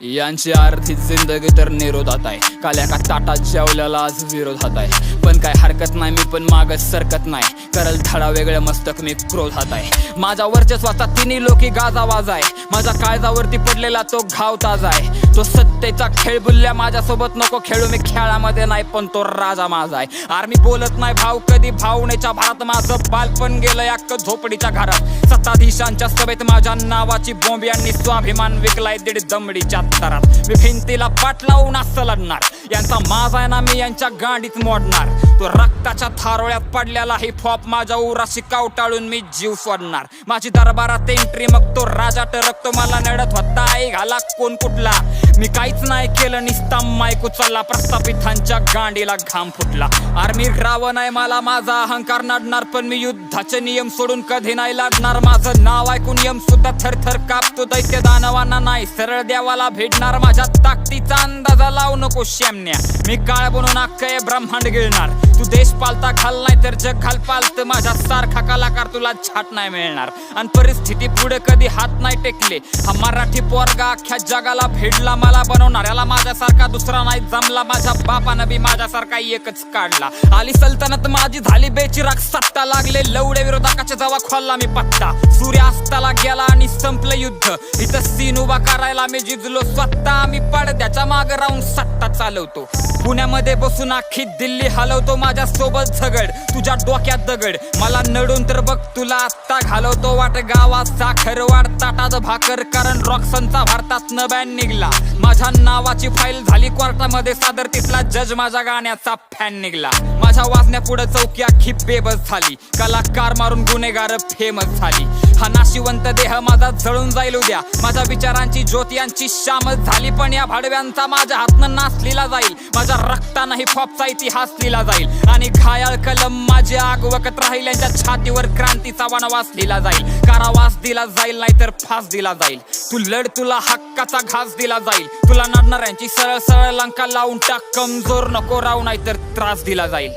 यांची अर्धी जिंदगी तर निरोधात आहे, काल एका ताटात जेवल्याला आज विरोधात आहे. पण काय हरकत नाही, मी पण मागच सरकत नाही, करल धडा वेगळ्या मस्तक मी क्रोधात आहे. माझ्या वर्चस्वाचा तिन्ही लोकी गाजावाज आहे, माझ्या काळजावरती पडलेला तो घाव ताजा आहे. तो सत्तेचा खेळ बुल्ल्या माझ्यासोबत नको खेळू, मी खेळामध्ये नाही पण तो राजा माझा आहे. आर्मी बोलत नाही भाव कधी, भावनेच्या भारात माझं बालपण गेलं अख्ख झोपडीच्या घरात. सत्ताधीशांच्या सभेत माझ्या नावाची बॉम्ब यांनी स्वाभिमान विकलाय दीड दमडीच्या तरात. मी भिंतीला पाठ लावून असं लढणार, यांचा माझा आहे ना मी यांच्या गाडीत मोडणार. तो रक्ताच्या थारोळ्यात पडलेला हिप हॉप माझ्या उराशी कावटाळून मी जीव सोडणार. माझी दरबारात एंट्री मग तो राजा टरकतो, मला नडत होता आई घाला कोण कुठला. मी काहीच नाही केलं निस्ता माईक उचलला, प्रस्थापितांच्या गांडीला घाम फुटला. आर्मी रावण आहे मला माझा अहंकार नडणार, पण मी युद्धाचे नियम सोडून कधी नाही लढणार. माझं नाव ऐकून यम सुद्धा थरथर कापतो, दैत्य दानवांना नाही सरळ देवाला भेटणार. माझ्या ताकदीचा अंदाजा लावू नको श्याम्या, मी काळ बनून अख्खे ब्रह्मांड गिळणार. तू देश पालता घाल नाही तर जग घाल पालत, माझ्या सारखा कलाकार तुला छाट नाही मिळणार. आणि परिस्थिती पुढे कधी हात नाही टेकले, हा मराठी पोरगा अख्ख्या जगाला भेटला. मला बनवणार याला माझ्यासारखा दुसरा नाही जमला, माझ्या बापानं बी माझ्यासारखा एकच काढला. आली सल्तनत माझी झाली बेचिराग, सत्ता लागले लवडे विरोधकाच्या जवा खोलला मी पत्ता. सूर्यास्ताला गेला आणि संपलं युद्ध, इथं सीन उभा करायला मी जिजलो स्वतः. मी पडद्याच्या माग राहून सत्ता चालवतो, पुण्यामध्ये बसून अख्खी दिल्ली हलवतो. माझ्या सोबत झगड तुझ्या डोक्यात दगड, मला नडून तर बघ तुला आत्ता घालवतो. वाट गावात साखर वाढ ताटात भाकर, कारण रॉक्सनचा भारतात न बॅन निघला. माझ्या नावाची फाईल झाली कोर्टामध्ये सादर, तिथला जज माझ्या गाण्याचा फॅन निघला. माझ्या वाजण्या पुढे चौकी अख्खी बेबस झाली, कलाकार मारून गुन्हेगार फेमस झाली. हा नाशिवंत देह माझा जळून जाईल उद्या, माझ्या विचारांची ज्योत यांची शामच झाली. पण या भाडव्यांचा माझ्या हातनं नाचलेला जाईल, माझ्या रक्तानं हिप हॉपचा इतिहास लिहिला जाईल. आणि घायाळ कलम माझी आग वकत राहील, यांच्या छातीवर क्रांतीचा वनवास लिहिला जाईल. कारावास दिला जाईल नाहीतर फास दिला जाईल. तू लढ तुला हक्काचा घास दिला जाईल, तुला नडणाऱ्यांची सरळ सरळ लंका लावून टाक. कमजोर नको राहू नाहीतर त्रास दिला जाईल.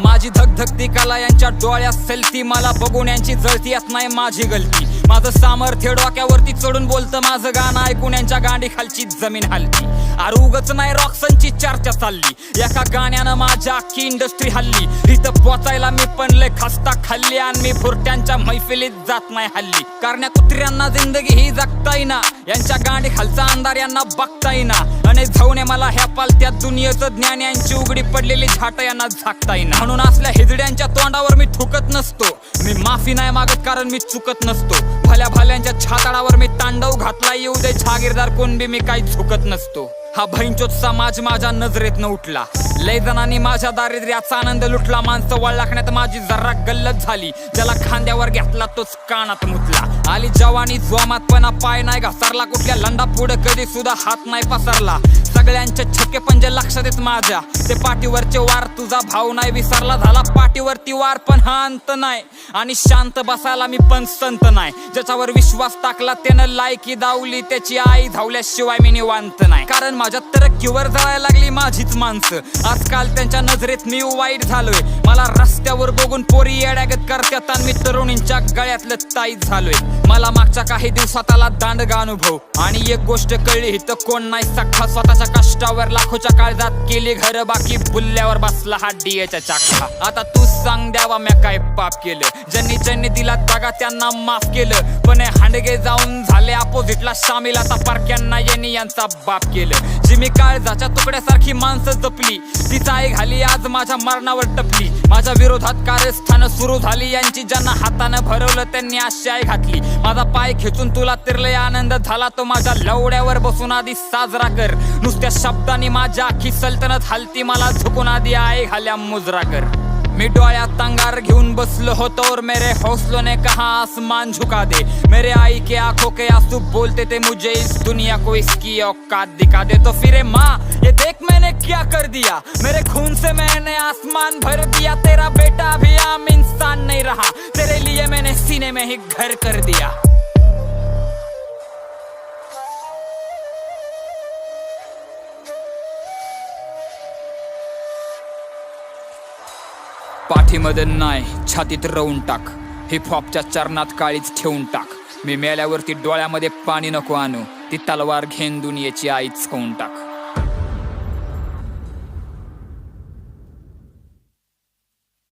माझी धगधगती कला यांच्या डोळ्यात सलती, मला बघून यांची जळती येत नाही माझी गलती. माझं सामर्थ्य डोक्यावरती चढून बोलतं, माझं गाणं ऐकून यांच्या गांडी खालची जमीन हलती. अरे उगच नाही रॉक्सनची चर्चा चालली, एका गाण्यानं माझ्या अख्खी इंडस्ट्री हल्ली. इथं पोचायला मी पण लय खस्ता खाल्ली, आणि मी भुरट्यांच्या मैफिलीत जात नाही हल्ली. कारण कुत्र्यांना जिंदगी ही जगता येईना, यांच्या गांडी खालचा अंधार यांना बघता येईना. आणि जाऊने मला ह्या पालत्यात दुनियेचं ज्ञान, यांची उघडी पडलेली झाट यांना झाकता येईना. म्हणून असल्या हिजड्यांच्या तोंडावर मी थुकत नसतो, मी माफी नाही मागत कारण मी चुकत नसतो. भल्या भाल्यांच्या छाताडावर मी तांडव घातला, येऊ दे जहागीरदार कोण बी मी काही झुकत नसतो. हा भैंचोत समाज माझ्या नजरेतनं उठला, लय जणांनी माझ्या दारिद्र्याचा आनंद लुटला. माणसं वळलाखण्यात माझी जर्रा गल्लत झाली, ज्याला खांद्यावर घेतला तोच कानात मुतला. आली जवानी जोमातपणा पाय नाही घसरला, कुठल्या लंडा पुढे कधी सुद्धा हात नाही पसरला. सगळ्यांचे छक्के पंजे लक्षात येत माझ्या, ते पाठीवरचे वार तुझा भाऊ नाही विसरला. झाला पाठीवरती वार पण हा अंत नाही, आणि शांत बसायला मी पण संत नाही. ज्याच्यावर विश्वास टाकला त्यानं लायकी दावली, त्याची आई धावल्याशिवाय मी निवांत नाही. कारण माझ्या तरक्कीवर जळायला लागली माझीच माणसं, आजकाल त्यांच्या नजरेत मी वाईट झालोय. मला रस्त्यावर बघून पोरी येड्यागत करतात, आणि मी तरुणींच्या गळ्यातलं ताईत झालोय. मला मागच्या काही दिवसात आला दांडगा अनुभव, आणि एक गोष्ट कळली इथं कोण नाही सख्खा. स्वतःच्या कष्टावर लाखोच्या काळजात केली घर, बाकी बुल्ल्यावर बसला हा डीएच्या चाका. आता तू सांग द्यावा म्या काय पाप केलं, ज्यांनी दिला जागा त्यांना माफ केलं. पण हांडगे जाऊन झाले अपोजिटला शामिल, आता पारक्यांना यांनी यांचा बाप केलं. जी मी काळजाच्या तुकड्यासारखी माणसं जपली, तिचा आई घाली आज माझ्या मरणावर टपली. माझ्या विरोधात कारस्थानं सुरू झाली, यांची ज्यांना हातानं भरवलं त्यांनी अशी आई घातली. माझा पाय खेचून तुला तिरलय आनंद झाला, तो माझ्या लवड्यावर बसून आधी साजरा कर. नुसत्या शब्दांनी माझ्या अख्खी सल्तनत हलती, मला झुकून आधी आई घाल्या मुजरा कर. मी डोळ्यात अंगार घेऊन बसलो होतो, और मेरे हौसलों ने कहा आसमान झुका दे. मेरे आई के आंखों के आंसू बोलते थे मुझे इस दुनिया को इसकी औकात दिखा दे. तो फिर माँ ये देख मैंने क्या कर दिया, मेरे खून से मैंने आसमान भर दिया. तेरा बेटा अभी आम इंसान नहीं रहा, तेरे लिए मैंने सीने में ही घर कर दिया. पाठीमध्ये नाही छातीत रवून टाक, हिपहॉपच्या चरणात काळीच ठेवून टाक. मी मेल्यावरती डोळ्यामध्ये पाणी नको आणू, ती तलवार घेन दुनियेची आईच खाऊन टाक.